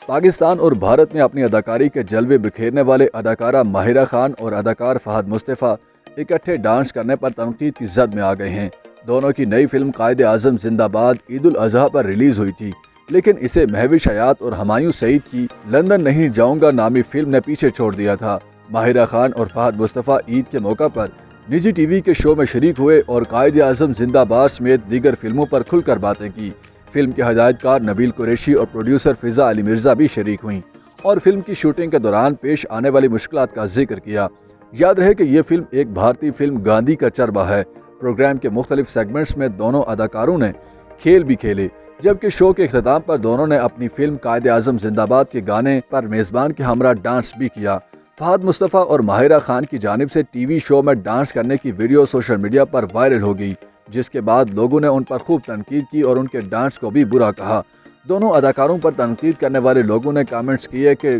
पाकिस्तान और भारत में अपनी अदाकारी के जलवे बिखेरने वाले अदाकारा माहिरा खान और अदाकार फहद मुस्तफ़ा इकट्ठे डांस करने पर तनकीद की जद में आ गए हैं। दोनों की नई फिल्म कायदे आज़म जिंदाबाद ईद उल अज़हा पर रिलीज हुई थी, लेकिन इसे महविश हयात और हुमायूं सईद की लंदन नहीं जाऊंगा नामी फिल्म ने पीछे छोड़ दिया था। माहिरा खान और फहद मुस्तफ़ा ईद के मौका पर निजी टीवी के शो में शरीक हुए और कायदे आज़म जिंदाबाद समेत दीगर फिल्मों पर खुलकर बातें की। फिल्म के हदायतकार नबील कुरैशी और प्रोड्यूसर फिजा अली मिर्जा भी शरीक हुईं और फिल्म की शूटिंग के दौरान पेश आने वाली मुश्किलात का जिक्र किया। याद रहे कि यह फिल्म एक भारतीय फिल्म गांधी का चरबा है। प्रोग्राम के मुख्तलिफ सेगमेंट्स में दोनों अदाकारों ने खेल भी खेले, जबकि शो के इख्तिताम पर दोनों ने अपनी फिल्म कायदे आज़म जिंदाबाद के गाने पर मेज़बान के हमरा डांस भी किया। फहद मुस्तफ़ा और माहिरा खान की जानिब से टीवी शो में डांस करने की वीडियो सोशल मीडिया पर वायरल हो गई, जिसके बाद लोगों ने उन पर खूब तनकीद की और उनके डांस को भी बुरा कहा। दोनों अदाकारों पर तनकीद करने वाले लोगों ने कमेंट्स किए कि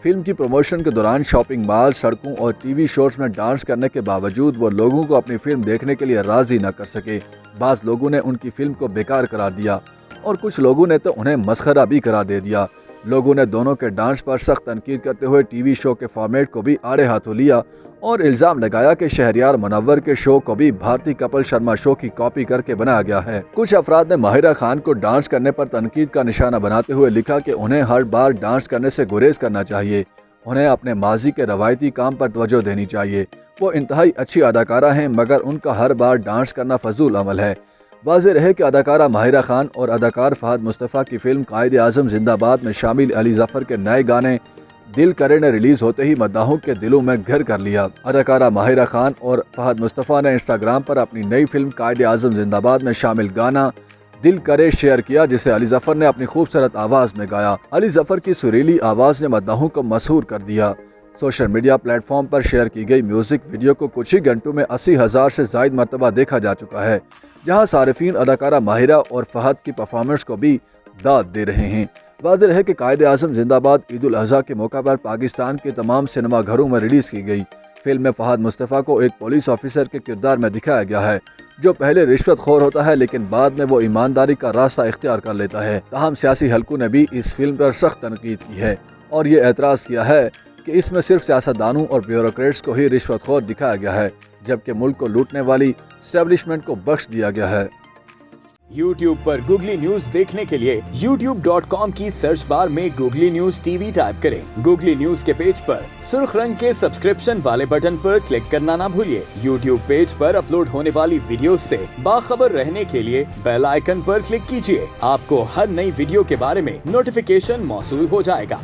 फिल्म की प्रमोशन के दौरान शॉपिंग मॉल, सड़कों और टीवी शोज में डांस करने के बावजूद वो लोगों को अपनी फिल्म देखने के लिए राजी न कर सके। बाज़ लोगों ने उनकी फिल्म को बेकार करार दिया और कुछ लोगों ने तो उन्हें मसखरा भी करार दे दिया। लोगों ने दोनों के डांस पर सख्त तनकीद करते हुए टीवी शो के फॉर्मेट को भी आड़े हाथों लिया और इल्ज़ाम लगाया कि शहरयार मुनव्वर के शो को भी भारतीय कपिल शर्मा शो की कॉपी करके बनाया गया है। कुछ अफराद ने माहिरा खान को डांस करने पर तनकीद का निशाना बनाते हुए लिखा कि उन्हें हर बार डांस करने से गुरेज करना चाहिए, उन्हें अपने माजी के रवायती काम पर तवज्जो देनी चाहिए। वो इंतहाई अच्छी अदाकारा हैं, मगर उनका हर बार डांस करना फजूल अमल है। वाज़ेह रहे कि अदाकारा माहिरा खान और अदाकार फहद मुस्तफ़ा की फिल्म कायदे आज़म जिंदाबाद में शामिल अली ज़फ़र के नए गाने दिल करे ने रिलीज होते ही मद्दाहों के दिलों में घर कर लिया। अदाकारा माहिरा खान और फहद मुस्तफ़ा ने इंस्टाग्राम पर अपनी नई फिल्म कायदे आज़म जिंदाबाद में शामिल गाना दिल करे शेयर किया, जिसे अली ज़फ़र ने अपनी खूबसूरत आवाज़ में गाया। अली ज़फ़र की सुरीली आवाज़ ने मद्दाहों को मशहूर कर दिया। सोशल मीडिया प्लेटफॉर्म पर शेयर की गई म्यूजिक वीडियो को कुछ ही घंटों में 80,000 से ज़ायद मरतबा देखा जा चुका है, जहां सारिफीन अदाकारा माहिरा और फहद की परफॉर्मेंस को भी दाद दे रहे हैं। वाज़ेह है कि कायदे आज़म जिंदाबाद ईद उल अज़हा के मौका पर पाकिस्तान के तमाम सिनेमा घरों में रिलीज़ की गई। फिल्म में फहद मुस्तफ़ा को एक पुलिस ऑफिसर के किरदार में दिखाया गया है, जो पहले रिश्वतखोर होता है लेकिन बाद में वो ईमानदारी का रास्ता इख्तियार कर लेता है। ताहम सियासी हलकों ने भी इस फिल्म पर सख्त तनकीद की है और ये एतराज़ किया है कि इसमें सिर्फ सियासतदानों और ब्यूरोक्रेट्स को ही रिश्वतखोर दिखाया गया है, जबकि मुल्क को लूटने वाली एस्टेब्लिशमेंट को बख्श दिया गया है। YouTube पर गूगली न्यूज देखने के लिए youtube.com की सर्च बार में गूगली न्यूज टीवी टाइप करें। गूगली न्यूज के पेज पर सुर्ख रंग के सब्सक्रिप्शन वाले बटन पर क्लिक करना ना भूलिए। YouTube पेज पर अपलोड होने वाली वीडियोस से बाखबर रहने के लिए बेल आइकन पर क्लिक कीजिए। आपको हर नई वीडियो के बारे में नोटिफिकेशन मौसूल हो जाएगा।